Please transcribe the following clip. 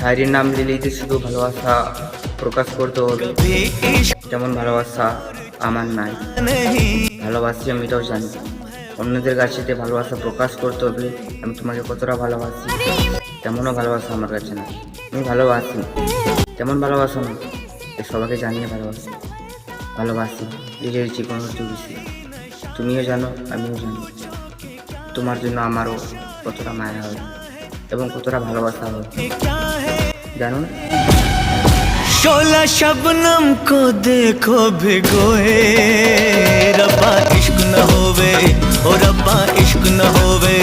শায়রির নাম নিলেই যে শুধু ভালোবাসা প্রকাশ করতে হবে যেমন ভালোবাসা আমার নাই। ভালোবাসি আমি এটাও জানি, অন্যদের কাছে যে ভালোবাসা প্রকাশ করতে হবে আমি তোমাকে কতটা ভালোবাসি তেমনও ভালোবাসা আমার কাছে না। আমি ভালোবাসি তেমন ভালোবাসা না, সবাইকে জানিয়ে ভালোবাসি। ভালোবাসি নিজের জীবনের বেশি, তুমিও জানো আমিও জানি। তোমার জন্য আমারও কতটা মায়া হয় এবং কতটা ভালোবাসা হয় জানো না। शोला शबनम को देखो भिगोए, रब्बा इश्क न होवे ओ रब्बा इश्क न होवे।